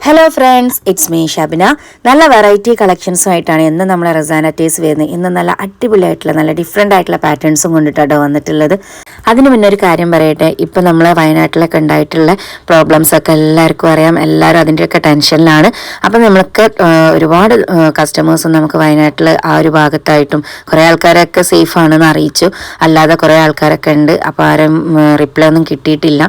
Hello friends, it's me Shabina. നല്ല variety കളക്ഷൻസുമായിട്ടാണ് ഇന്ന് നമ്മളെ റസാന ടേസ് വരുന്നത്. ഇന്ന് നല്ല അടിപൊളിയായിട്ടുള്ള നല്ല ഡിഫറെൻ്റ് ആയിട്ടുള്ള പാറ്റേൺസും കൊണ്ടിട്ടാണ് വന്നിട്ടുള്ളത്. അതിന് മുന്നേ ഒരു കാര്യം പറയട്ടെ, ഇപ്പം നമ്മൾ വയനാട്ടിലൊക്കെ ഉണ്ടായിട്ടുള്ള പ്രോബ്ലംസ് ഒക്കെ എല്ലാവർക്കും അറിയാം. എല്ലാവരും അതിൻ്റെയൊക്കെ ടെൻഷനിലാണ്. അപ്പം നമ്മൾക്ക് ഒരുപാട് കസ്റ്റമേഴ്സും നമുക്ക് വയനാട്ടിൽ ആ ഒരു ഭാഗത്തായിട്ടും കുറേ ആൾക്കാരൊക്കെ സേഫ് ആണെന്ന് അറിയിച്ചു. അല്ലാതെ കുറേ ആൾക്കാരൊക്കെ ഉണ്ട്. അപ്പോൾ ആരും റിപ്ലൈ ഒന്നും കിട്ടിയിട്ടില്ല.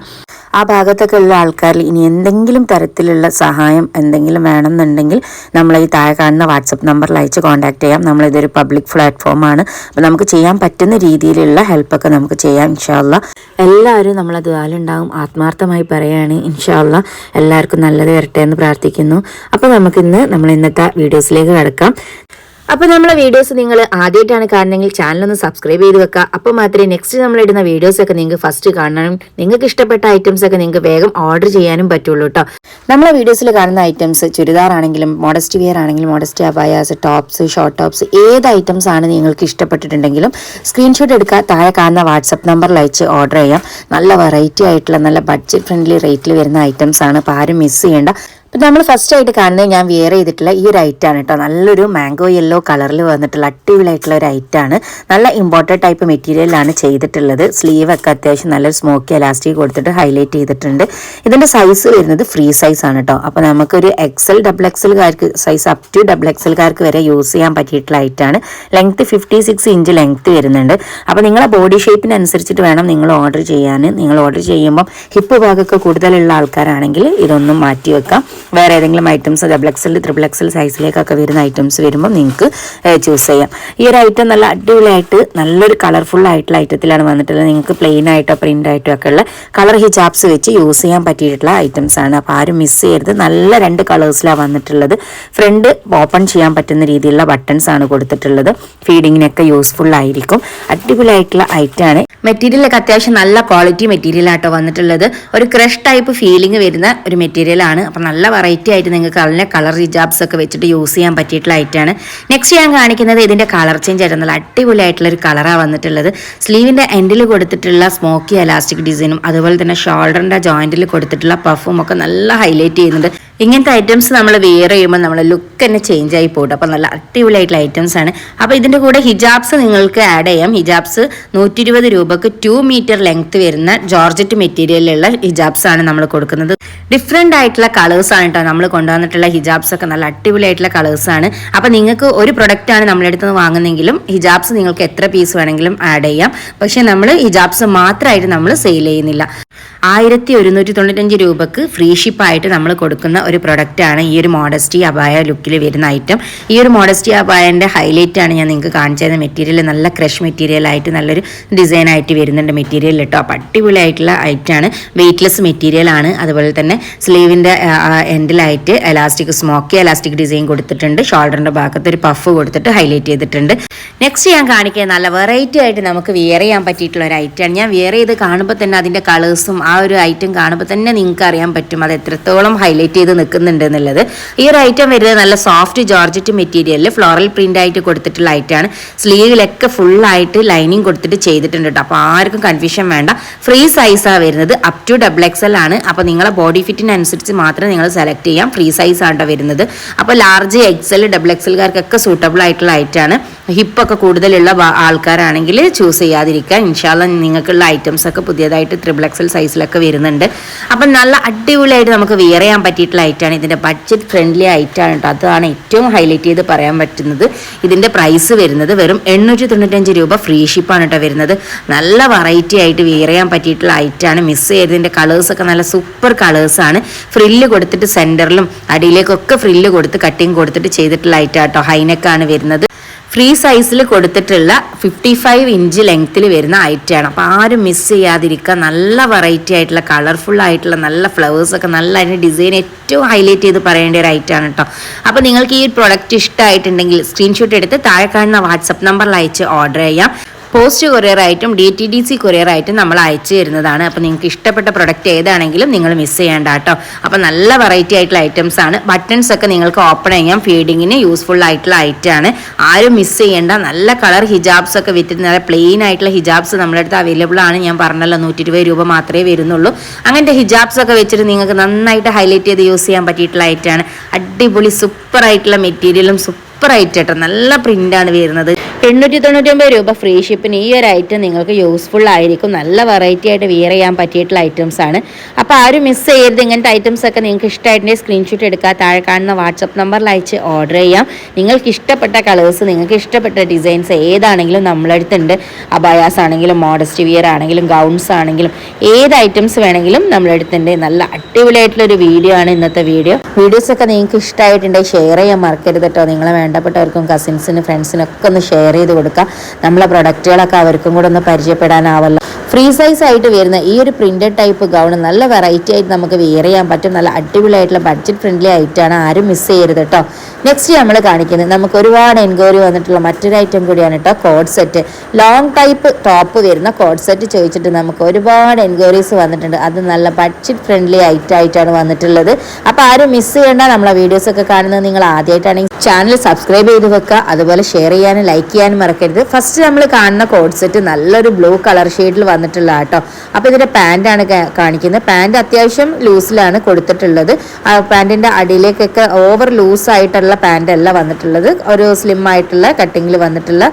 ആ ഭാഗത്തൊക്കെ ഉള്ള ആൾക്കാരിൽ ഇനി എന്തെങ്കിലും തരത്തിലുള്ള സഹായം എന്തെങ്കിലും വേണമെന്നുണ്ടെങ്കിൽ നമ്മൾ ഈ താഴെ കാണുന്ന വാട്സപ്പ് നമ്പറിൽ അയച്ച് കോൺടാക്ട് ചെയ്യാം. നമ്മളിതൊരു പബ്ലിക് പ്ലാറ്റ്ഫോമാണ്. അപ്പോൾ നമുക്ക് ചെയ്യാൻ പറ്റുന്ന രീതിയിലുള്ള ഹെൽപ്പൊക്കെ നമുക്ക് ചെയ്യാം. ഇൻഷാ അല്ലാഹ് എല്ലാവരും നമ്മളത് ആളുണ്ടാവും. ആത്മാർത്ഥമായി പറയുകയാണ്. ഇൻഷാ അല്ലാഹ് എല്ലാവർക്കും നല്ലത് വരട്ടെ എന്ന് പ്രാർത്ഥിക്കുന്നു. അപ്പോൾ നമുക്കിന്ന് നമ്മൾ ഇന്നത്തെ വീഡിയോസിലേക്ക് കിടക്കാം. അപ്പോൾ നമ്മളെ വീഡിയോസ് നിങ്ങൾ ആദ്യമായിട്ടാണ് കാണണമെങ്കിൽ ചാനലൊന്ന് സബ്സ്ക്രൈബ് ചെയ്ത് വെക്കുക. അപ്പോൾ മാത്രമേ നെക്സ്റ്റ് നമ്മളിടുന്ന വീഡിയോസൊക്കെ നിങ്ങൾക്ക് ഫസ്റ്റ് കാണാനും നിങ്ങൾക്ക് ഇഷ്ടപ്പെട്ട ഐറ്റംസ് ഒക്കെ നിങ്ങൾക്ക് വേഗം ഓർഡർ ചെയ്യാനും പറ്റുള്ളൂ കേട്ടോ. നമ്മളെ വീഡിയോസിൽ കാണുന്ന ഐറ്റംസ് ചുരിദാർ ആണെങ്കിലും മോഡസ്റ്റ് വെയർ ആണെങ്കിലും modest abayas, tops, short tops, ഏത് ഐറ്റംസ് ആണ് നിങ്ങൾക്ക് ഇഷ്ടപ്പെട്ടിട്ടുണ്ടെങ്കിലും സ്ക്രീൻഷോട്ട് എടുക്കുക. താഴെ കാണുന്ന വാട്സപ്പ് നമ്പറിൽ അയച്ച് ഓർഡർ ചെയ്യാം. നല്ല വെറൈറ്റി ആയിട്ടുള്ള നല്ല ബഡ്ജറ്റ് ഫ്രണ്ട്ലി റേറ്റിൽ വരുന്ന ഐറ്റംസ് ആണ്. അപ്പോൾ ആരും മിസ് ചെയ്യേണ്ട. അപ്പോൾ നമ്മൾ ഫസ്റ്റ് ആയിട്ട് കാണുന്നത് ഞാൻ വെയർ ചെയ്തിട്ടുള്ള ഈ ഒരു ഐറ്റാണ് കേട്ടോ. നല്ലൊരു മാംഗോ യെല്ലോ കളറിൽ വന്നിട്ടുള്ള അടിപൊളിയായിട്ടുള്ള ഒരു ഐറ്റാണ്. നല്ല ഇമ്പോർട്ടൻ്റ് ടൈപ്പ് മെറ്റീരിയലാണ് ചെയ്തിട്ടുള്ളത്. സ്ലീവ് ഒക്കെ അത്യാവശ്യം നല്ലൊരു സ്മോക്കി എലാസ്റ്റിക് കൊടുത്തിട്ട് ഹൈലൈറ്റ് ചെയ്തിട്ടുണ്ട്. ഇതിൻ്റെ സൈസ് വരുന്നത് ഫ്രീ സൈസ് ആണ് കേട്ടോ. അപ്പോൾ നമുക്കൊരു XL XXLകാർക്ക് സൈസ് അപ് ടു XXLകാർക്ക് വരെ യൂസ് ചെയ്യാൻ പറ്റിയിട്ടുള്ള ഐറ്റാണ്. ലെങ്ത്ത് 56 ഇഞ്ച് ലെങ്ത്ത് വരുന്നുണ്ട്. അപ്പോൾ നിങ്ങളെ ബോഡി ഷേപ്പിനനുസരിച്ചിട്ട് വേണം നിങ്ങൾ ഓർഡർ ചെയ്യാൻ. നിങ്ങൾ ഓർഡർ ചെയ്യുമ്പം ഹിപ്പ് ഭാഗമൊക്കെ കൂടുതലുള്ള ആൾക്കാരാണെങ്കിൽ ഇതൊന്നും മാറ്റി വെക്കാം. വേറെ ഏതെങ്കിലും ഐറ്റംസ് XXL, XXL സൈസിലേക്കൊക്കെ വരുന്ന ഐറ്റംസ് വരുമ്പോൾ നിങ്ങൾക്ക് ചൂസ് ചെയ്യാം. ഈ ഒരു ഐറ്റം നല്ല അടിപൊളിയായിട്ട് നല്ലൊരു കളർഫുൾ ആയിട്ടുള്ള ഐറ്റത്തിലാണ് വന്നിട്ടുള്ളത്. നിങ്ങൾക്ക് പ്ലെയിൻ ആയിട്ടോ പ്രിൻ്റ് ആയിട്ടോ ഒക്കെ ഉള്ള കളർ ഹിജാബ്സ് വെച്ച് യൂസ് ചെയ്യാൻ പറ്റിയിട്ടുള്ള ഐറ്റംസ് ആണ്. അപ്പോൾ ആരും മിസ് ചെയ്യരുത്. നല്ല 2 കളേഴ്സിലാണ് വന്നിട്ടുള്ളത്. ഫ്രണ്ട് ഓപ്പൺ ചെയ്യാൻ പറ്റുന്ന രീതിയിലുള്ള ബട്ടൺസ് ആണ് കൊടുത്തിട്ടുള്ളത്. ഫീഡിങ്ങിനൊക്കെ യൂസ്ഫുൾ ആയിരിക്കും. അടിപൊളിയായിട്ടുള്ള ഐറ്റമാണ്. മെറ്റീരിയലൊക്കെ അത്യാവശ്യം നല്ല ക്വാളിറ്റി മെറ്റീരിയലാട്ടോ വന്നിട്ടുള്ളത്. ഒരു ക്രഷ് ടൈപ്പ് ഫീലിംഗ് വരുന്ന ഒരു മെറ്റീരിയലാണ്. അപ്പം നല്ല വെറൈറ്റി ആയിട്ട് നിങ്ങൾക്ക് നല്ല കളർ ഹിജാബ്സ് ഒക്കെ വെച്ചിട്ട് യൂസ് ചെയ്യാൻ പറ്റിയിട്ടുള്ള ഐറ്റാണ്. നെക്സ്റ്റ് ഞാൻ കാണിക്കുന്നത് ഇതിൻ്റെ കളർ ചേഞ്ച് ആയിട്ട് നല്ല അടിപൊളിയായിട്ടുള്ള ഒരു കളറാണ് വന്നിട്ടുള്ളത്. സ്ലീവിൻ്റെ എൻഡിൽ കൊടുത്തിട്ടുള്ള സ്മോക്കി എലാസ്റ്റിക് ഡിസൈനും അതുപോലെ തന്നെ ഷോൾഡറിൻ്റെ ജോയിൻറ്റിൽ കൊടുത്തിട്ടുള്ള പഫും ഒക്കെ നല്ല ഹൈലൈറ്റ് ചെയ്യുന്നുണ്ട്. ഇങ്ങനത്തെ ഐറ്റംസ് നമ്മൾ വെയർ ചെയ്യുമ്പോൾ നമ്മളെ ലുക്ക് തന്നെ ചേഞ്ച് ആയി പോകും. അപ്പോൾ നല്ല അടിപൊളിയായിട്ടുള്ള ഐറ്റംസ് ആണ്. അപ്പോൾ ഇതിൻ്റെ കൂടെ ഹിജാബ്സ് നിങ്ങൾക്ക് ആഡ് ചെയ്യാം. ഹിജാബ്സ് 120 രൂപക്ക് 2 മീറ്റർ ലെങ്ത് വരുന്ന ജോർജറ്റ് മെറ്റീരിയലിലുള്ള ഹിജാബ്സ് ആണ് നമ്മൾ കൊടുക്കുന്നത്. ഡിഫറെൻ്റ് ആയിട്ടുള്ള കളേഴ്സ് ആണ് കേട്ടോ നമ്മൾ കൊണ്ടുവന്നിട്ടുള്ള ഹിജാബ്സ് ഒക്കെ. നല്ല അടിപൊളിയായിട്ടുള്ള കളേഴ്സ് ആണ്. അപ്പോൾ നിങ്ങൾക്ക് ഒരു പ്രൊഡക്റ്റാണ് നമ്മുടെ അടുത്ത് നിന്ന് വാങ്ങുന്നെങ്കിലും ഹിജാബ്സ് നിങ്ങൾക്ക് എത്ര പീസ് വേണമെങ്കിലും ആഡ് ചെയ്യാം. പക്ഷേ നമ്മൾ ഹിജാബ്സ് മാത്രമായിട്ട് നമ്മൾ സെയിൽ ചെയ്യുന്നില്ല. 1195 രൂപക്ക് ഫ്രീ ഷിപ്പായിട്ട് നമ്മൾ കൊടുക്കുന്ന ഒരു പ്രൊഡക്റ്റാണ് ഈ ഒരു മോഡസ്റ്റി അബായ ലുക്കിൽ വരുന്ന ഐറ്റം. ഈ ഒരു മോഡസ്റ്റി അബായൻ്റെ ഹൈലൈറ്റ് ആണ് ഞാൻ നിങ്ങൾക്ക് കാണിച്ചു തരുന്ന മെറ്റീരിയൽ. നല്ല ക്രഷ് മെറ്റീരിയൽ ആയിട്ട് നല്ലൊരു ഡിസൈൻ ആയിട്ട് വരുന്നുണ്ട് മെറ്റീരിയൽ കേട്ടോ. അപ്പോൾ അടിപൊളിയായിട്ടുള്ള ഐറ്റാണ്. വെയ്റ്റ്ലെസ് മെറ്റീരിയൽ ആണ്. അതുപോലെ തന്നെ സ്ലീവിൻ്റെ എൻഡിലായിട്ട് എലാസ്റ്റിക് സ്മോക്കി എലാസ്റ്റിക് ഡിസൈൻ കൊടുത്തിട്ടുണ്ട്. ഷോൾഡറിൻ്റെ ഭാഗത്ത് ഒരു പഫ് കൊടുത്തിട്ട് ഹൈലൈറ്റ് ചെയ്തിട്ടുണ്ട്. നെക്സ്റ്റ് ഞാൻ കാണിക്കുക നല്ല വെറൈറ്റി ആയിട്ട് നമുക്ക് വെയർ ചെയ്യാൻ പറ്റിയിട്ടുള്ള ഒരു ഐറ്റമാണ്. ഞാൻ വെയർ ചെയ്ത് കാണുമ്പോൾ തന്നെ അതിൻ്റെ കളേഴ്സും ആ ഒരു ഐറ്റം കാണുമ്പോൾ തന്നെ നിങ്ങൾക്ക് അറിയാൻ പറ്റും അത് എത്രത്തോളം ഹൈലൈറ്റ് ചെയ്ത് നിൽക്കുന്നുണ്ട് എന്നുള്ളത്. ഈ ഒരു ഐറ്റം വരുന്നത് നല്ല സോഫ്റ്റ് ജോർജറ്റ് മെറ്റീരിയലിൽ ഫ്ലോറൽ പ്രിൻ്റ് ആയിട്ട് കൊടുത്തിട്ടുള്ള ഐറ്റമാണ്. സ്ലീവിലൊക്കെ ഫുള്ളായിട്ട് ലൈനിങ് കൊടുത്തിട്ട് ചെയ്തിട്ടുണ്ട് കേട്ടോ. അപ്പോൾ ആർക്കും കൺഫ്യൂഷൻ വേണ്ട. ഫ്രീ സൈസാണ് വരുന്നത്. അപ് ടു XXL ആണ്. അപ്പോൾ നിങ്ങളെ ബോഡി ഫിറ്റിനനുസരിച്ച് മാത്രം നിങ്ങൾ സെലക്ട് ചെയ്യാം. ഫ്രീ സൈസ് ആണ് വരുന്നത്. അപ്പോൾ ലാർജ് XL XXLകാർക്കൊക്കെ സൂട്ടബിൾ ആയിട്ടുള്ള ഐറ്റമാണ്. ഹിപ്പൊക്കെ കൂടുതലുള്ള ആൾക്കാരാണെങ്കിൽ ചൂസ് ചെയ്യാതിരിക്കുക. ഇൻഷാല്ല നിങ്ങൾക്കുള്ള ഐറ്റംസ് ഒക്കെ പുതിയതായിട്ട് XXL സൈസിലൊക്കെ വരുന്നുണ്ട്. അപ്പം നല്ല അടിപൊളിയായിട്ട് നമുക്ക് വെയർ ചെയ്യാൻ പറ്റിയിട്ടുള്ള ഐറ്റമാണ്. ഇതിൻ്റെ ബഡ്ജറ്റ് ഫ്രണ്ട്ലി ഐറ്റമാണ് കേട്ടോ. അതാണ് ഏറ്റവും ഹൈലൈറ്റ് ചെയ്ത് പറയാൻ പറ്റുന്നത്. ഇതിൻ്റെ പ്രൈസ് വരുന്നത് വെറും 895 രൂപ ഫ്രീ ഷിപ്പാണ് കേട്ടോ വരുന്നത്. നല്ല വെറൈറ്റി ആയിട്ട് വെയർ ചെയ്യാൻ പറ്റിയിട്ടുള്ള ഐറ്റമാണ്. മിസ് ചെയ്തതിൻ്റെ കളേഴ്സൊക്കെ നല്ല സൂപ്പർ കളേഴ്സാണ്. ഫ്രില്ല് കൊടുത്തിട്ട് സെൻറ്ററിലും അടിയിലേക്കൊക്കെ ഫ്രില്ല് കൊടുത്ത് കട്ടിങ് കൊടുത്തിട്ട് ചെയ്തിട്ടുള്ള ഐറ്റം കേട്ടോ. ഹൈനെക്കാണ് വരുന്നത്. ഫ്രീ സൈസിൽ കൊടുത്തിട്ടുള്ള 55 ഇഞ്ച് ലെങ്ത്തിൽ വരുന്ന ഐറ്റമാണ്. അപ്പോൾ ആരും മിസ് ചെയ്യാതിരിക്കുക. നല്ല വെറൈറ്റി ആയിട്ടുള്ള കളർഫുൾ ആയിട്ടുള്ള നല്ല ഫ്ലവേഴ്സൊക്കെ നല്ല അതിൻ്റെ ഡിസൈൻ ഏറ്റവും ഹൈലൈറ്റ് ചെയ്ത് പറയേണ്ട ഒരു ഐറ്റമാണ് കേട്ടോ. അപ്പോൾ നിങ്ങൾക്ക് ഈ പ്രൊഡക്റ്റ് ഇഷ്ടമായിട്ടുണ്ടെങ്കിൽ സ്ക്രീൻഷോട്ട് എടുത്ത് താഴെ കാണുന്ന വാട്സപ്പ് നമ്പറിൽ അയച്ച് ഓർഡർ ചെയ്യാം. പോസ്റ്റ് കൊറിയർ ആയിട്ടും DTDC കൊറിയർ ആയിട്ടും നമ്മൾ അയച്ചു തരുന്നതാണ്. അപ്പോൾ നിങ്ങൾക്ക് ഇഷ്ടപ്പെട്ട പ്രൊഡക്റ്റ് ഏതാണെങ്കിലും നിങ്ങൾ മിസ് ചെയ്യേണ്ട കേട്ടോ. അപ്പോൾ നല്ല വെറൈറ്റി ആയിട്ടുള്ള ഐറ്റംസ് ആണ്. ബട്ടൺസ് ഒക്കെ നിങ്ങൾക്ക് ഓപ്പൺ ചെയ്യാം, ഫീഡിങ്ങിന് യൂസ്ഫുൾ ആയിട്ടുള്ള ഐറ്റം ആണ്. ആരും മിസ് ചെയ്യേണ്ട. നല്ല കളർ ഹിജാബ്സ് ഒക്കെ വിറ്റിട്ട് നല്ല പ്ലെയിൻ ആയിട്ടുള്ള ഹിജാബ്സ് നമ്മുടെ അടുത്ത് അവൈലബിൾ ആണ്. ഞാൻ പറഞ്ഞല്ലോ 120 രൂപ മാത്രമേ വരുന്നുള്ളൂ. അങ്ങനത്തെ ഹിജാബ്സ് ഒക്കെ വെച്ചിട്ട് നിങ്ങൾക്ക് നന്നായിട്ട് ഹൈലൈറ്റ് ചെയ്ത് യൂസ് ചെയ്യാൻ പറ്റിയിട്ടുള്ള ഐറ്റം ആണ്. അടിപൊളി സൂപ്പർ ആയിട്ടുള്ള മെറ്റീരിയലും സൂപ്പർ ആയിട്ട് കേട്ടോ. നല്ല പ്രിന്റാണ് വരുന്നത്. 899 രൂപ ഫ്രീ ഷിപ്പിന് ഈ ഒരു ഐറ്റം നിങ്ങൾക്ക് യൂസ്ഫുൾ ആയിരിക്കും. നല്ല വെറൈറ്റി ആയിട്ട് വിയർ ചെയ്യാൻ പറ്റിയിട്ടുള്ള ഐറ്റംസ് ആണ്. അപ്പോൾ ആരും മിസ് ചെയ്യരുത്. ഇങ്ങനത്തെ ഐറ്റംസ് ഒക്കെ നിങ്ങൾക്ക് ഇഷ്ടമായിട്ടുണ്ടെങ്കിൽ സ്ക്രീൻഷോട്ട് എടുക്കുക, താഴെ കാണുന്ന വാട്സപ്പ് നമ്പറിൽ അയച്ച് ഓർഡർ ചെയ്യാം. നിങ്ങൾക്ക് ഇഷ്ടപ്പെട്ട കളേഴ്സ്, നിങ്ങൾക്ക് ഇഷ്ടപ്പെട്ട ഡിസൈൻസ് ഏതാണെങ്കിലും നമ്മളടുത്തുണ്ട്. അബായാസ് ആണെങ്കിലും മോഡസ്റ്റ് വിയർ ആണെങ്കിലും ഗൗൺസ് ആണെങ്കിലും ഏത് ഐറ്റംസ് വേണമെങ്കിലും നമ്മളടുത്തുണ്ട്. നല്ല അടിപൊളിയായിട്ടുള്ളൊരു വീഡിയോ ആണ് ഇന്നത്തെ വീഡിയോസൊക്കെ നിങ്ങൾക്ക് ഇഷ്ടമായിട്ടുണ്ടെങ്കിൽ ഷെയർ ചെയ്യാൻ മറക്കരുത് കേട്ടോ. നിങ്ങളെ വേണ്ടപ്പെട്ടവർക്കും കസിൻസിനും ഫ്രണ്ട്സിനൊക്കെ ഒന്ന് ഷെയർ ചെയ്ത് കൊടുക്കുക. നമ്മളെ പ്രൊഡക്റ്റുകളൊക്കെ അവർക്കും കൂടെ ഒന്ന് പരിചയപ്പെടാനാവല്ലോ. ഫ്രീ സൈസ് ആയിട്ട് വരുന്ന ഈ ഒരു പ്രിന്റഡ് ടൈപ്പ് ഗൗൺ നല്ല വെറൈറ്റി ആയിട്ട് നമുക്ക് വെയർ ചെയ്യാൻ പറ്റും. നല്ല അടിപൊളിയായിട്ടുള്ള ബഡ്ജറ്റ് ഫ്രണ്ട്ലി ആയിട്ടാണ്. ആരും മിസ് ചെയ്യരുത് കേട്ടോ. നെക്സ്റ്റ് നമ്മൾ കാണിക്കുന്നത് നമുക്ക് ഒരുപാട് എൻക്വയറി വന്നിട്ടുള്ള മറ്റൊരു ഐറ്റം കൂടിയാണ് കേട്ടോ. Code set, long type top വരുന്ന കോഡ് സെറ്റ് ചോദിച്ചിട്ട് നമുക്ക് ഒരുപാട് എൻക്വയറീസ് വന്നിട്ടുണ്ട്. അത് നല്ല ബഡ്ജറ്റ് ഫ്രണ്ട്ലി ആയിട്ടാണ് വന്നിട്ടുള്ളത്. അപ്പോൾ ആരും മിസ് ചെയ്യേണ്ട. നമ്മളെ വീഡിയോസ് ഒക്കെ കാണുന്നത് നിങ്ങൾ ആദ്യമായിട്ടാണെങ്കിൽ ചാനൽ സബ്സ്ക്രൈബ് ചെയ്ത് വെക്കുക. അതുപോലെ ഷെയർ ചെയ്യാനും ലൈക്ക് ചെയ്യാനും മറക്കരുത്. ഫസ്റ്റ് നമ്മൾ കാണുന്ന കോഡ് സെറ്റ് നല്ലൊരു ബ്ലൂ കളർ ഷെയ്ഡിൽ വന്നിട്ടുള്ള കേട്ടോ. അപ്പോൾ ഇതിൻ്റെ പാൻറ്റാണ് കാണിക്കുന്നത്. പാൻറ്റ് അത്യാവശ്യം ലൂസിലാണ് കൊടുത്തിട്ടുള്ളത്. പാൻറ്റിൻ്റെ അടിയിലേക്കൊക്കെ ഓവർ ലൂസായിട്ടുള്ള പാൻറ് അല്ല വന്നിട്ടുള്ളത്. ഒരു സ്ലിം ആയിട്ടുള്ള കട്ടിങ്ങിൽ വന്നിട്ടുള്ള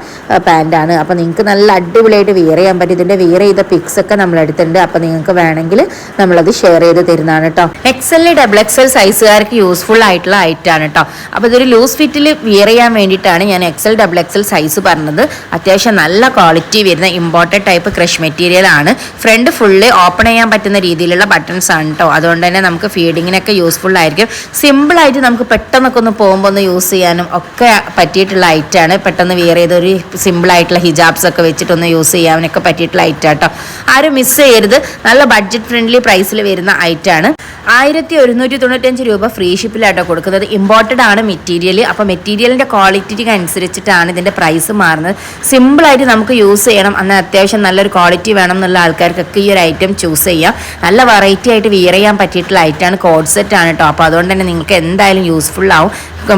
പാൻറ്റാണ്. അപ്പോൾ നിങ്ങൾക്ക് നല്ല അടിപൊളിയായിട്ട് വിയർ ചെയ്യാൻ പറ്റും. ഇതിൻ്റെ വിയർ ചെയ്ത പിക്സ് ഒക്കെ നമ്മളെടുത്തിട്ടുണ്ട്. അപ്പോൾ നിങ്ങൾക്ക് വേണമെങ്കിൽ നമ്മളത് ഷെയർ ചെയ്ത് തരുന്നതാണ് കേട്ടോ. XL XXL സൈസുകാർക്ക് യൂസ്ഫുൾ ആയിട്ടുള്ള ഐറ്റാണ് കേട്ടോ. അപ്പോൾ ഇതൊരു ലൂസ് ഫിറ്റിൽ വിയർ ചെയ്യാൻ വേണ്ടിയിട്ടാണ് ഞാൻ XL XXL സൈസ് പറഞ്ഞത്. അത്യാവശ്യം നല്ല ക്വാളിറ്റി വരുന്ന ഇമ്പോർട്ടഡ് ടൈപ്പ് ക്രഷ് മെറ്റീരിയൽ ആണ്. ഫ്രണ്ട് ഫുള്ള് ഓപ്പൺ ചെയ്യാൻ പറ്റുന്ന രീതിയിലുള്ള ബട്ടൺസ് ആണ് കേട്ടോ. അതുകൊണ്ട് തന്നെ നമുക്ക് ഫീഡിങ്ങിനൊക്കെ യൂസ്ഫുൾ ആയിരിക്കും. സിമ്പിളായിട്ട് നമുക്ക് പെട്ടെന്നൊക്കെ ഒന്ന് പോകുമ്പോൾ ഒന്ന് യൂസ് ചെയ്യാനും ഒക്കെ പറ്റിയിട്ടുള്ള ഐറ്റാണ്. പെട്ടെന്ന് വിയർ ചെയ്ത ഒരു സിമ്പിളായിട്ടുള്ള ഹിജാബ്സ് ഒക്കെ വെച്ചിട്ടൊന്ന് യൂസ് ചെയ്യാനൊക്കെ പറ്റിയിട്ടുള്ള ഐറ്റാണ് കേട്ടോ. ആരും മിസ് ചെയ്യരുത്. നല്ല ബഡ്ജറ്റ് ഫ്രണ്ട്ലി പ്രൈസിൽ വരുന്ന ഐറ്റാണ്. 1195 രൂപ ഫ്രീ ഷിപ്പിലാട്ടോ കൊടുക്കുന്നത്. ഇമ്പോർട്ടഡ് ആണ് മെറ്റീരിയൽ. അപ്പോൾ മെറ്റീരിയലിൻ്റെ ക്വാളിറ്റിക്ക് അനുസരിച്ചിട്ടാണ് ഇതിൻ്റെ പ്രൈസ് മാറുന്നത്. സിമ്പിളായിട്ട് നമുക്ക് യൂസ് ചെയ്യണം, എന്നാൽ അത്യാവശ്യം നല്ലൊരു ക്വാളിറ്റി വേണം എന്നുള്ള ആൾക്കാർക്കൊക്കെ ഈ ഒരു ഐറ്റം ചൂസ് ചെയ്യാം. നല്ല വെറൈറ്റി ആയിട്ട് വിയർ ചെയ്യാൻ പറ്റിയിട്ടുള്ള ഐറ്റമാണ്. കോഡ് സെറ്റ് ആണ് കേട്ടോ. അപ്പോൾ അതുകൊണ്ട് തന്നെ നിങ്ങൾക്ക് എന്തായാലും യൂസ്ഫുൾ ആവും.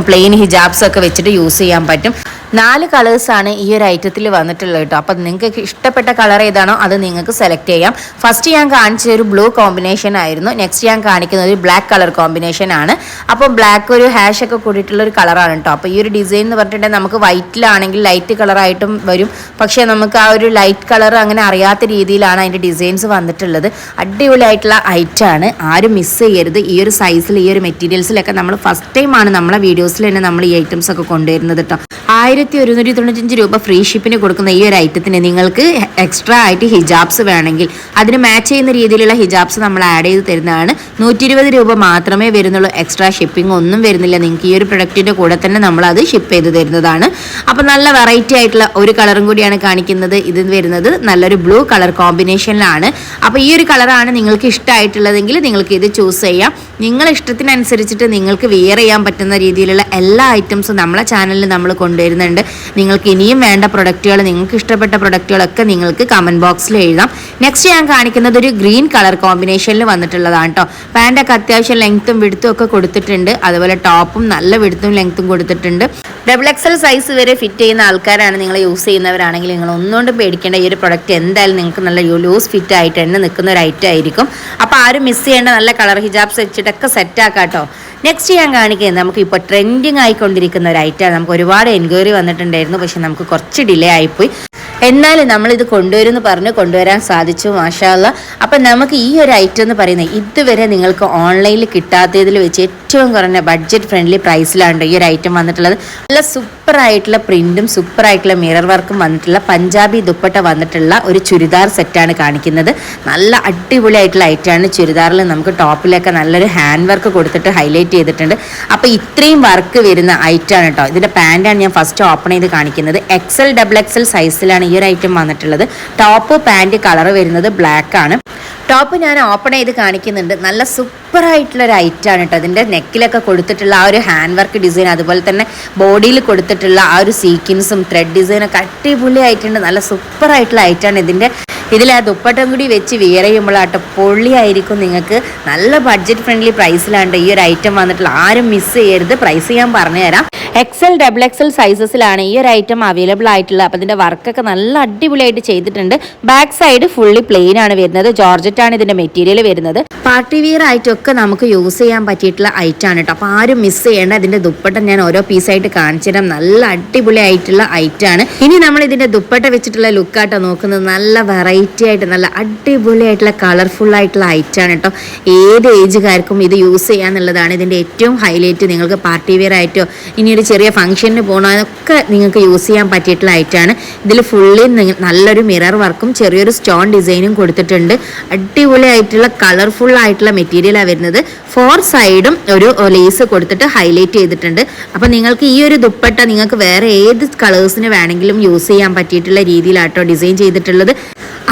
പ്ലെയിൻ ഹിജാബ്സ് ഒക്കെ വെച്ചിട്ട് യൂസ് ചെയ്യാൻ പറ്റും. 4 കളേഴ്സാണ് ഈ ഒരു ഐറ്റത്തിൽ വന്നിട്ടുള്ളത് കേട്ടോ. അപ്പം നിങ്ങൾക്ക് ഇഷ്ടപ്പെട്ട കളർ ഏതാണോ അത് നിങ്ങൾക്ക് സെലക്ട് ചെയ്യാം. ഫസ്റ്റ് ഞാൻ കാണിച്ച ഒരു ബ്ലൂ കോമ്പിനേഷൻ ആയിരുന്നു. നെക്സ്റ്റ് ഞാൻ കാണിക്കുന്നത് ഒരു ബ്ലാക്ക് കളർ കോമ്പിനേഷൻ ആണ്. അപ്പോൾ ബ്ലാക്ക് ഒരു ഹാഷ് ഒക്കെ കൂടിയിട്ടുള്ള ഒരു കളറാണ് കേട്ടോ. അപ്പോൾ ഈ ഒരു ഡിസൈൻ എന്ന് പറഞ്ഞിട്ടുണ്ടെങ്കിൽ നമുക്ക് വൈറ്റിലാണെങ്കിൽ ലൈറ്റ് കളറായിട്ടും വരും. പക്ഷേ നമുക്ക് ആ ഒരു ലൈറ്റ് കളർ അങ്ങനെ അറിയാത്ത രീതിയിലാണ് അതിൻ്റെ ഡിസൈൻസ് വന്നിട്ടുള്ളത്. അടിപൊളിയായിട്ടുള്ള ഐറ്റമാണ്. ആരും മിസ് ചെയ്യരുത്. ഈ ഒരു സൈസിൽ ഈ ഒരു മെറ്റീരിയൽസിലൊക്കെ നമ്മൾ ഫസ്റ്റ് ടൈമാണ് നമ്മളെ വീഡിയോസിൽ തന്നെ നമ്മൾ ഈ ഐറ്റംസ് ഒക്കെ കൊണ്ടുവരുന്നത് കേട്ടോ. 1195 രൂപ ഫ്രീ ഷിപ്പിന് കൊടുക്കുന്ന ഈ ഒരു ഐറ്റത്തിന് നിങ്ങൾക്ക് എക്സ്ട്രാ ആയിട്ട് ഹിജാബ്സ് വേണമെങ്കിൽ അതിന് മാച്ച് ചെയ്യുന്ന രീതിയിലുള്ള ഹിജാബ്സ് നമ്മൾ ആഡ് ചെയ്ത് തരുന്നതാണ്. 120 രൂപ മാത്രമേ വരുന്നുള്ളൂ. എക്സ്ട്രാ ഷിപ്പിംഗ് ഒന്നും വരുന്നില്ല. നിങ്ങൾക്ക് ഈ ഒരു പ്രൊഡക്റ്റിൻ്റെ കൂടെ തന്നെ നമ്മളത് ഷിപ്പ് ചെയ്ത് തരുന്നതാണ്. അപ്പോൾ നല്ല വെറൈറ്റി ആയിട്ടുള്ള ഒരു കളറും കൂടിയാണ് കാണിക്കുന്നത്. ഇത് വരുന്നത് നല്ലൊരു ബ്ലൂ കളർ കോമ്പിനേഷനിലാണ്. അപ്പോൾ ഈ ഒരു കളറാണ് നിങ്ങൾക്ക് ഇഷ്ടമായിട്ടുള്ളതെങ്കിൽ നിങ്ങൾക്ക് ഇത് ചൂസ് ചെയ്യാം. നിങ്ങളുടെ ഇഷ്ടത്തിനനുസരിച്ചിട്ട് നിങ്ങൾക്ക് വിയർ ചെയ്യാൻ പറ്റുന്ന രീതിയിലുള്ള എല്ലാ ഐറ്റംസും നമ്മളെ ചാനലിൽ നമ്മൾ കൊണ്ടുവരുന്നുണ്ട്. നിങ്ങൾക്ക് ഇനിയും വേണ്ട പ്രൊഡക്റ്റുകൾ, നിങ്ങൾക്ക് ഇഷ്ടപ്പെട്ട പ്രൊഡക്റ്റുകളൊക്കെ നിങ്ങൾക്ക് കമൻറ്റ് ബോക്സിൽ എഴുതാം. നെക്സ്റ്റ് ഞാൻ കാണിക്കുന്നത് ഒരു ഗ്രീൻ കളർ കോമ്പിനേഷനിൽ വന്നിട്ടുള്ളതാണ് കേട്ടോ. പാൻറ്റൊക്കെ അത്യാവശ്യം ലെങ്ത്തും വിടുത്തും ഒക്കെ കൊടുത്തിട്ടുണ്ട്. അതുപോലെ ടോപ്പും നല്ല വിടുത്തും ലെങ്ത്തും കൊടുത്തിട്ടുണ്ട്. XXL സൈസ് വരെ ഫിറ്റ് ചെയ്യുന്ന ആൾക്കാരാണ് നിങ്ങൾ യൂസ് ചെയ്യുന്നവരാണെങ്കിൽ നിങ്ങൾ ഒന്നുകൊണ്ടും പേടിക്കേണ്ട. ഈ ഒരു പ്രൊഡക്റ്റ് എന്തായാലും നിങ്ങൾക്ക് നല്ല ലൂസ് ഫിറ്റ് ആയിട്ട് തന്നെ നിൽക്കുന്ന ഒരു ഐറ്റം ആയിരിക്കും. അപ്പോൾ ആരും മിസ് ചെയ്യേണ്ട. നല്ല കളർ ഹിജാബ്സ് വെച്ചിട്ടൊക്കെ സെറ്റ് ആക്കാം കേട്ടോ. നെക്സ്റ്റ് ഞാൻ കാണിക്കുന്നത് നമുക്ക് ഇപ്പോൾ ട്രെൻഡിങ് ആയിക്കൊണ്ടിരിക്കുന്ന ഒരു ഐറ്റമാണ്. നമുക്ക് ഒരുപാട് എൻക്വയറി വന്നിട്ടുണ്ടായിരുന്നു. പക്ഷെ നമുക്ക് കുറച്ച് ഡിലേ ആയിപ്പോയി. എന്നാലും നമ്മളിത് കൊണ്ടുവരുമെന്ന് പറഞ്ഞ് കൊണ്ടുവരാൻ സാധിച്ചു. മാഷാ അല്ലാഹ്. അപ്പം നമുക്ക് ഈ ഒരു ഐറ്റം എന്ന് പറയുന്നത് ഇതുവരെ നിങ്ങൾക്ക് ഓൺലൈനിൽ കിട്ടാത്തതിൽ വെച്ച് ഏറ്റവും കുറഞ്ഞ ബഡ്ജറ്റ് ഫ്രണ്ട്ലി പ്രൈസിലാണ് ഈ ഒരു ഐറ്റം വന്നിട്ടുള്ളത്. നല്ല സൂപ്പറായിട്ടുള്ള പ്രിൻറ്റും സൂപ്പറായിട്ടുള്ള മിറർ വർക്കും വന്നിട്ടുള്ള പഞ്ചാബി ദുപ്പട്ട വന്നിട്ടുള്ള ഒരു ചുരിദാർ സെറ്റാണ് കാണിക്കുന്നത്. നല്ല അടിപൊളിയായിട്ടുള്ള ഐറ്റമാണ്. ചുരിദാറിൽ നമുക്ക് ടോപ്പിലൊക്കെ നല്ലൊരു ഹാൻഡ് വർക്ക് കൊടുത്തിട്ട് ഹൈലൈറ്റ് ചെയ്തിട്ടുണ്ട്. അപ്പോൾ ഇത്രയും വർക്ക് വരുന്ന ഐറ്റമാണ് കേട്ടോ. ഇതിൻ്റെ പാൻറ്റാണ് ഞാൻ ഫസ്റ്റ് ഓപ്പൺ ചെയ്ത് കാണിക്കുന്നത്. XL XXL സൈസിലാണ് ഈ ഒരു ഐറ്റം വന്നിട്ടുള്ളത്. ടോപ്പ് പാൻറ്റ് കളർ വരുന്നത് ബ്ലാക്ക് ആണ്. ടോപ്പ് ഞാൻ ഓപ്പൺ ചെയ്ത് കാണിക്കുന്നുണ്ട്. നല്ല സൂപ്പറായിട്ടുള്ളൊരു ഐറ്റാണ് കേട്ടോ. അതിൻ്റെ നെക്കിലൊക്കെ കൊടുത്തിട്ടുള്ള ആ ഒരു ഹാൻഡ് വർക്ക് ഡിസൈൻ, അതുപോലെ തന്നെ ബോഡിയിൽ കൊടുത്തിട്ടുള്ള ആ ഒരു സീക്വൻസും ത്രെഡ് ഡിസൈനൊക്കെ അടിപൊളിയായിട്ടുണ്ട്. നല്ല സൂപ്പറായിട്ടുള്ള ഐറ്റാണ് ഇതിൽ ആ ദുപ്പട്ടം കൂടി വെച്ച് വിയർ ചെയ്യുമ്പോഴാട്ടോ പൊള്ളിയായിരിക്കും. നിങ്ങൾക്ക് നല്ല ബഡ്ജറ്റ് ഫ്രണ്ട്ലി പ്രൈസിലാണ് ഈ ഒരു ഐറ്റം വന്നിട്ടുള്ള. ആരും മിസ് ചെയ്യരുത്. പ്രൈസ് ഞാൻ പറഞ്ഞുതരാം. XL, XXL സൈസസിലാണ് ഈ ഒരു ഐറ്റം അവൈലബിൾ ആയിട്ടുള്ളത്. അപ്പോൾ ഇതിൻ്റെ വർക്കൊക്കെ നല്ല അടിപൊളിയായിട്ട് ചെയ്തിട്ടുണ്ട്. ബാക്ക് സൈഡ് ഫുള്ളി പ്ലെയിൻ ആണ് വരുന്നത്. ജോർജറ്റാണ് ഇതിൻ്റെ മെറ്റീരിയൽ വരുന്നത്. പാർട്ടി വിയർ ആയിട്ടൊക്കെ നമുക്ക് യൂസ് ചെയ്യാൻ പറ്റിയിട്ടുള്ള ഐറ്റം ആണ് കേട്ടോ. അപ്പോൾ ആരും മിസ് ചെയ്യേണ്ട. ഇതിൻ്റെ ദുപ്പട്ട ഞാൻ ഓരോ പീസായിട്ട് കാണിച്ചു തരാം. നല്ല അടിപൊളി ആയിട്ടുള്ള ഐറ്റം ആണ്. ഇനി നമ്മൾ ഇതിൻ്റെ ദുപ്പട്ട വെച്ചിട്ടുള്ള ലുക്കാട്ടോ നോക്കുന്നത്. നല്ല വെറൈറ്റി ആയിട്ട് നല്ല അടിപൊളിയായിട്ടുള്ള കളർഫുൾ ആയിട്ടുള്ള ഐറ്റം ആണ് കേട്ടോ. ഏത് ഏജുകാർക്കും ഇത് യൂസ് ചെയ്യാന്നുള്ളതാണ് ഇതിൻ്റെ ഏറ്റവും ഹൈലൈറ്റ്. നിങ്ങൾക്ക് പാർട്ടി വിയർ ആയിട്ടോ ഇനി ഒരു ചെറിയ ഫംഗ്ഷന് പോകണമൊക്കെ നിങ്ങൾക്ക് യൂസ് ചെയ്യാൻ പറ്റിയിട്ടുള്ള ഐറ്റമാണ്. ഇതിൽ ഫുള്ളി നല്ലൊരു മിറർ വർക്കും ചെറിയൊരു സ്റ്റോൺ ഡിസൈനും കൊടുത്തിട്ടുണ്ട്. അടിപൊളിയായിട്ടുള്ള കളർഫുൾ ആയിട്ടുള്ള മെറ്റീരിയലാണ് വരുന്നത്. 4 സൈഡും ഒരു ലേസ് കൊടുത്തിട്ട് ഹൈലൈറ്റ് ചെയ്തിട്ടുണ്ട്. അപ്പം നിങ്ങൾക്ക് ഈ ഒരു ദുപ്പട്ട നിങ്ങൾക്ക് വേറെ ഏത് കളേഴ്സിന് വേണമെങ്കിലും യൂസ് ചെയ്യാൻ പറ്റിയിട്ടുള്ള രീതിയിലാട്ടോ ഡിസൈൻ ചെയ്തിട്ടുള്ളത്.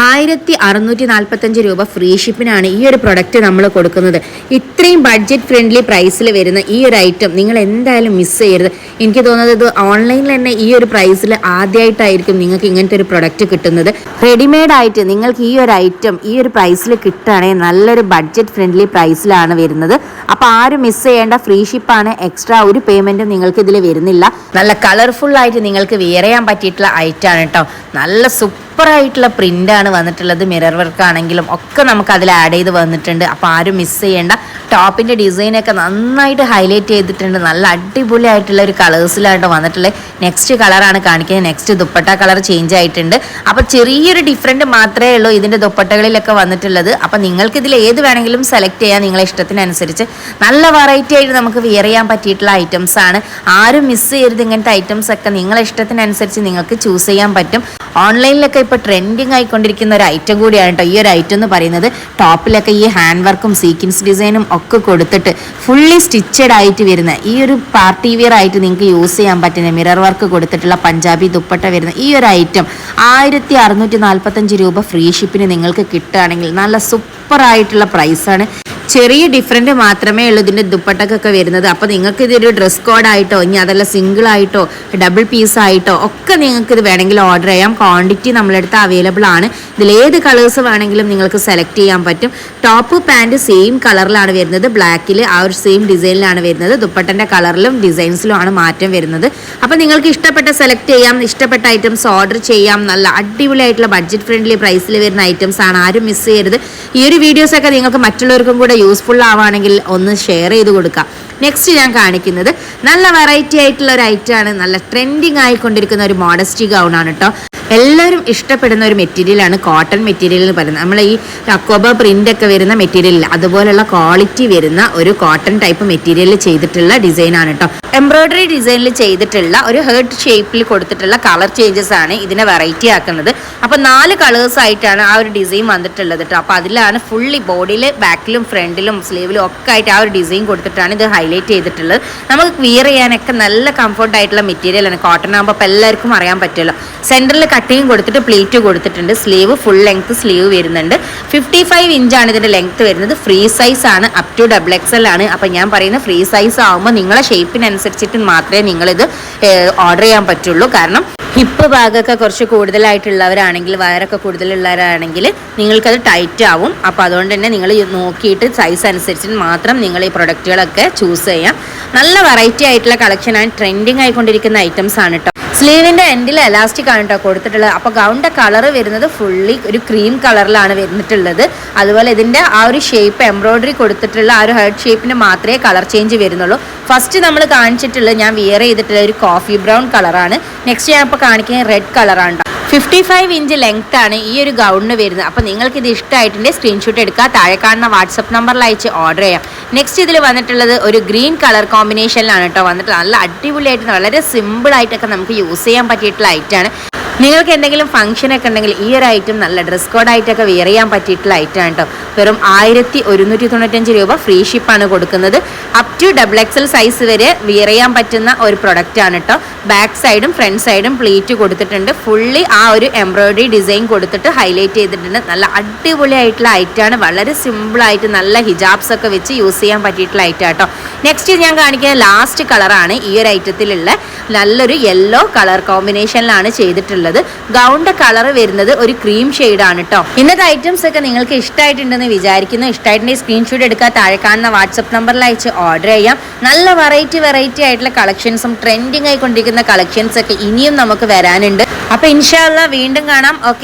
1645 രൂപ ഫ്രീ ഷിപ്പിനാണ് ഈ ഒരു പ്രൊഡക്റ്റ് നമ്മൾ കൊടുക്കുന്നത്. ഇത്രയും ബഡ്ജറ്റ് ഫ്രണ്ട്ലി പ്രൈസിൽ വരുന്ന ഈ ഒരു ഐറ്റം നിങ്ങൾ എന്തായാലും മിസ് ചെയ്യരുത്. എനിക്ക് തോന്നുന്നത് ഇത് ഓൺലൈനിൽ തന്നെ ഈ ഒരു പ്രൈസിൽ ആദ്യമായിട്ടായിരിക്കും നിങ്ങൾക്ക് ഇങ്ങനത്തെ ഒരു പ്രൊഡക്റ്റ് കിട്ടുന്നത്. റെഡിമെയ്ഡ് ആയിട്ട് നിങ്ങൾക്ക് ഈ ഒരു ഐറ്റം ഈ ഒരു പ്രൈസിൽ കിട്ടുകയാണെങ്കിൽ നല്ലൊരു ബഡ്ജറ്റ് ഫ്രണ്ട്ലി പ്രൈസിലാണ് വരുന്നത്. അപ്പോൾ ആരും മിസ് ചെയ്യേണ്ട. ഫ്രീ ഷിപ്പാണ്. എക്സ്ട്രാ ഒരു പേയ്മെൻറ്റും നിങ്ങൾക്ക് ഇതിൽ വരുന്നില്ല. നല്ല കളർഫുൾ ആയിട്ട് നിങ്ങൾക്ക് വിയർ ചെയ്യാൻ പറ്റിയിട്ടുള്ള ഐറ്റമാണ് കേട്ടോ. നല്ല സൂപ്പറായിട്ടുള്ള പ്രിൻ്റാണ് വന്നിട്ടുള്ളത്. മിറർ വർക്ക് ആണെങ്കിലും ഒക്കെ നമുക്ക് അതിൽ ആഡ് ചെയ്ത് വന്നിട്ടുണ്ട്. അപ്പോൾ ആരും മിസ് ചെയ്യേണ്ട. ടോപ്പിൻ്റെ ഡിസൈനൊക്കെ നന്നായിട്ട് ഹൈലൈറ്റ് ചെയ്തിട്ടുണ്ട്. നല്ല അടിപൊളിയായിട്ടുള്ള ഒരു കളേഴ്സിലായിട്ട് വന്നിട്ടുള്ളത്. നെക്സ്റ്റ് കളറാണ് കാണിക്കുന്നത്. നെക്സ്റ്റ് ദുപ്പട്ട കളർ ചേഞ്ച് ആയിട്ടുണ്ട്. അപ്പോൾ ചെറിയൊരു ഡിഫറൻറ്റ് മാത്രമേ ഉള്ളൂ ഇതിൻ്റെ ദുപ്പട്ടകളിലൊക്കെ വന്നിട്ടുള്ളത്. അപ്പോൾ നിങ്ങൾക്ക് ഇതിൽ ഏത് വേണമെങ്കിലും സെലക്ട് ചെയ്യാം നിങ്ങളെ ഇഷ്ടത്തിനനുസരിച്ച്. നല്ല വെറൈറ്റി ആയിട്ട് നമുക്ക് വിയർ ചെയ്യാൻ പറ്റിയിട്ടുള്ള ഐറ്റംസ് ആണ്. ആരും മിസ് ചെയ്യരുത്. ഇങ്ങനത്തെ ഐറ്റംസ് ഒക്കെ നിങ്ങളെ ഇഷ്ടത്തിനനുസരിച്ച് നിങ്ങൾക്ക് ചൂസ് ചെയ്യാൻ പറ്റും. ഓൺലൈനിലൊക്കെ ഇപ്പോൾ ട്രെൻഡിങ് ആയിക്കൊണ്ടിരിക്കുന്ന ഒരു ഐറ്റം കൂടിയാണ് കേട്ടോ ഈ ഒരു ഐറ്റം എന്ന് പറയുന്നത്. ടോപ്പിലൊക്കെ ഈ ഹാൻഡ് വർക്കും സീക്വൻസ് ഡിസൈനും ഒക്കെ കൊടുത്തിട്ട് ഫുള്ളി സ്റ്റിച്ചഡ് ആയിട്ട് വരുന്ന ഈ ഒരു പാർട്ടി വിയർ ആയിട്ട് നിങ്ങൾക്ക് യൂസ് ചെയ്യാൻ പറ്റുന്ന മിറർ വർക്ക് കൊടുത്തിട്ടുള്ള പഞ്ചാബി ദുപ്പട്ട വരുന്ന ഈ ഒരു ഐറ്റം 1645 രൂപ ഫ്രീ ഷിപ്പിന് നിങ്ങൾക്ക് കിട്ടുകയാണെങ്കിൽ നല്ല സൂപ്പറായിട്ടുള്ള പ്രൈസാണ്. ചെറിയ ഡിഫറൻറ്റ് മാത്രമേ ഉള്ളൂ ഇതിൻ്റെ ദുപ്പട്ടക്കൊക്കെ വരുന്നത്. അപ്പോൾ നിങ്ങൾക്ക് ഇതൊരു ഡ്രസ് കോഡായിട്ടോ ഇനി അതല്ല സിംഗിൾ ആയിട്ടോ ഡബിൾ പീസായിട്ടോ ഒക്കെ നിങ്ങൾക്ക് ഇത് വേണമെങ്കിൽ ഓർഡർ ചെയ്യാം. ക്വാണ്ടിറ്റി നമ്മളെടുത്ത് അവൈലബിൾ ആണ്. ഇതിലേത് കളേഴ്സ് വേണമെങ്കിലും നിങ്ങൾക്ക് സെലക്ട് ചെയ്യാൻ പറ്റും. ടോപ്പ് പാൻറ്റ് സെയിം കളറിലാണ് വരുന്നത്. ബ്ലാക്കിൽ ആ ഒരു സെയിം ഡിസൈനിലാണ് വരുന്നത്. ദുപ്പട്ടൻ്റെ കളറിലും ഡിസൈൻസിലും ആണ് മാറ്റം വരുന്നത്. അപ്പോൾ നിങ്ങൾക്ക് ഇഷ്ടപ്പെട്ട സെലക്ട് ചെയ്യാം. ഇഷ്ടപ്പെട്ട ഐറ്റംസ് ഓർഡർ ചെയ്യാം. നല്ല അടിപൊളിയായിട്ടുള്ള ബഡ്ജറ്റ് ഫ്രണ്ട്ലി പ്രൈസിൽ വരുന്ന ഐറ്റംസ് ആണ്. ആരും മിസ് ചെയ്യരുത്. ഈ ഒരു വീഡിയോസൊക്കെ നിങ്ങൾക്ക് മറ്റുള്ളവർക്കും കൂടെ യൂസ്ഫുൾ ആവുകയാണെങ്കിൽ ഒന്ന് ഷെയർ ചെയ്ത് കൊടുക്കാം. നെക്സ്റ്റ് ഞാൻ കാണിക്കുന്നത് നല്ല വെറൈറ്റി ആയിട്ടുള്ള ഒരു ഐറ്റമാണ്. നല്ല ട്രെൻഡിങ് ആയിക്കൊണ്ടിരിക്കുന്ന ഒരു മോഡസ്റ്റി ഗൗൺ ആണ് കേട്ടോ. എല്ലാവരും ഇഷ്ടപ്പെടുന്ന ഒരു മെറ്റീരിയലാണ് കോട്ടൺ മെറ്റീരിയൽ എന്ന് പറയുന്നത്. നമ്മൾ ഈ അക്കോബ പ്രിന്റ് ഒക്കെ വരുന്ന മെറ്റീരിയൽ അതുപോലുള്ള ക്വാളിറ്റി വരുന്ന ഒരു കോട്ടൺ ടൈപ്പ് മെറ്റീരിയൽ ചെയ്തിട്ടുള്ള ഡിസൈനാണ് കേട്ടോ. എംബ്രോയിഡറി ഡിസൈനിൽ ചെയ്തിട്ടുള്ള ഒരു ഹേർട്ട് ഷേപ്പിൽ കൊടുത്തിട്ടുള്ള കളർ ചേഞ്ചസ് ആണ് ഇതിനെ വെറൈറ്റി ആക്കുന്നത്. അപ്പോൾ 4 കളേഴ്സ് ആയിട്ടാണ് ആ ഒരു ഡിസൈൻ വന്നിട്ടുള്ളത് കേട്ടോ. അപ്പോൾ അതിലാണ് ഫുള്ളി ബോഡിയിൽ ബാക്കിലും ഫ്രണ്ടിലും സ്ലീവിലും ഒക്കെ ആയിട്ട് ആ ഒരു ഡിസൈൻ കൊടുത്തിട്ടാണ് ഇത് ഹൈലൈറ്റ് ചെയ്തിട്ടുള്ളത്. നമുക്ക് വിയർ ചെയ്യാനൊക്കെ നല്ല കംഫർട്ട് ആയിട്ടുള്ള മെറ്റീരിയലാണ്. കോട്ടൺ ആകുമ്പോൾ അപ്പോൾ എല്ലാവർക്കും അറിയാൻ പറ്റുമല്ലോ. സെൻറ്ററിൽ കട്ടിങ് കൊടുത്തിട്ട് പ്ലേറ്റ് കൊടുത്തിട്ടുണ്ട്. സ്ലീവ് ഫുൾ ലെങ്ത് സ്ലീവ് വരുന്നുണ്ട്. 55 ഇഞ്ചാണ് ഇതിൻ്റെ ലെങ്ത് വരുന്നത്. ഫ്രീ സൈസ് ആണ്. അപ് ടു XXL ആണ്. അപ്പോൾ ഞാൻ പറയുന്ന ഫ്രീ സൈസ് ആകുമ്പോൾ നിങ്ങളെ ഷേപ്പിനനുസരിച്ചിട്ട് മാത്രമേ നിങ്ങളിത് ഓർഡർ ചെയ്യാൻ പറ്റുള്ളൂ. കാരണം ഹിപ്പ് ഭാഗമൊക്കെ കുറച്ച് കൂടുതലായിട്ടുള്ളവരാണെങ്കിൽ വയറൊക്കെ കൂടുതലുള്ളവരാണെങ്കിൽ നിങ്ങൾക്കത് ടൈറ്റ് ആവും. അപ്പോൾ അതുകൊണ്ട് തന്നെ നിങ്ങൾ നോക്കിയിട്ട് സൈസ് അനുസരിച്ച് മാത്രം നിങ്ങൾ ഈ പ്രൊഡക്റ്റുകളൊക്കെ ചൂസ് ചെയ്യാം. നല്ല വെറൈറ്റി ആയിട്ടുള്ള കളക്ഷനാണ്. ട്രെൻഡിങ് ആയിക്കൊണ്ടിരിക്കുന്ന ഐറ്റംസ് ആണ് കേട്ടോ. സ്ലീവിൻ്റെ എൻഡിൽ എലാസ്റ്റിക് ആണ് കേട്ടോ കൊടുത്തിട്ടുള്ളത്. അപ്പോൾ ഗൗണിൻ്റെ കളർ വരുന്നത് ഫുള്ളി ഒരു ക്രീം കളറിലാണ് വന്നിട്ടുള്ളത്. അതുപോലെ ഇതിൻ്റെ ആ ഒരു ഷേപ്പ് എംബ്രോയിഡറി കൊടുത്തിട്ടുള്ള ആ ഒരു ഹെർട്ട് ഷേപ്പിന് മാത്രമേ കളർ ചേഞ്ച് വരുന്നുള്ളൂ. ഫസ്റ്റ് നമ്മൾ കാണിച്ചിട്ടുള്ളത് ഞാൻ വിയർ ചെയ്തിട്ടുള്ള ഒരു കോഫി ബ്രൗൺ കളറാണ്. നെക്സ്റ്റ് ഞാൻ ഇപ്പോൾ കാണിക്കുന്നത് റെഡ് കളറാണ്. 55 ഇഞ്ച് ലെങ്ത് ആണ് ഈ ഒരു ഗൗണിന് വരുന്നത്. അപ്പോൾ നിങ്ങൾക്ക് ഇത് ഇഷ്ടമായിട്ടുണ്ടെങ്കിൽ സ്ക്രീൻഷോട്ട് എടുക്കുക. താഴെ കാണുന്ന വാട്സപ്പ് നമ്പറിൽ അയച്ച് ഓർഡർ ചെയ്യാം. നെക്സ്റ്റ് ഇതിൽ വന്നിട്ടുള്ളത് ഒരു ഗ്രീൻ കളർ കോമ്പിനേഷനിലാണ് കേട്ടോ വന്നിട്ട്. നല്ല അടിപൊളിയായിട്ട് വളരെ സിമ്പിളായിട്ടൊക്കെ നമുക്ക് യൂസ് ചെയ്യാൻ പറ്റിയിട്ടുള്ള ഐറ്റമാണ്. നിങ്ങൾക്ക് എന്തെങ്കിലും ഫംഗ്ഷൻ ഒക്കെ ഉണ്ടെങ്കിൽ ഈ ഒരു ഐറ്റം നല്ല ഡ്രസ് കോഡായിട്ടൊക്കെ വെയർ ചെയ്യാൻ പറ്റിയിട്ടുള്ള ഐറ്റം ആണ് കേട്ടോ. വെറും 1195 രൂപ ഫ്രീ ഷിപ്പാണ് കൊടുക്കുന്നത്. അപ് ടു XXL സൈസ് വരെ വെയർ ചെയ്യാൻ പറ്റുന്ന ഒരു പ്രൊഡക്റ്റ് ആണ് കേട്ടോ. ബാക്ക് സൈഡും ഫ്രണ്ട് സൈഡും പ്ലീറ്റ് കൊടുത്തിട്ടുണ്ട്. ഫുള്ളി ആ ഒരു എംബ്രോയിഡറി ഡിസൈൻ കൊടുത്തിട്ട് ഹൈലൈറ്റ് ചെയ്തിട്ടുണ്ട്. നല്ല അടിപൊളിയായിട്ടുള്ള ഐറ്റമാണ്. വളരെ സിമ്പിളായിട്ട് നല്ല ഹിജാബ്സ് ഒക്കെ വെച്ച് യൂസ് ചെയ്യാൻ പറ്റിയിട്ടുള്ള ഐറ്റം കേട്ടോ. നെക്സ്റ്റ് ഞാൻ കാണിക്കുന്ന ലാസ്റ്റ് കളറാണ്. ഈ ഒരു ഐറ്റത്തിലുള്ള നല്ലൊരു യെല്ലോ കളർ കോമ്പിനേഷനിലാണ് ചെയ്തിട്ടുള്ളത്. ഗൗണിന്റെ കളർ വരുന്നത് ഒരു ക്രീം ഷെയ്ഡാണ് കേട്ടോ. ഇന്നത്തെ ഐറ്റംസ് ഒക്കെ നിങ്ങൾക്ക് ഇഷ്ടമായിട്ടുണ്ടെന്ന് വിചാരിക്കുന്നു. ഇഷ്ടമായിട്ടുണ്ടെങ്കിൽ സ്ക്രീൻഷോട്ട് എടുക്കുക, താഴെ കാണുന്ന വാട്സപ്പ് നമ്പറിൽ അയച്ച് ഓർഡർ ചെയ്യാം. നല്ല വെറൈറ്റി ആയിട്ടുള്ള കളക്ഷൻസും ട്രെൻഡിങ് ആയിക്കൊണ്ടിരിക്കുന്ന കളക്ഷൻസ് ഒക്കെ ഇനിയും നമുക്ക് വരാനുണ്ട്. അപ്പൊ ഇൻഷാ അല്ലാഹ് വീണ്ടും കാണാം. ഓക്കെ.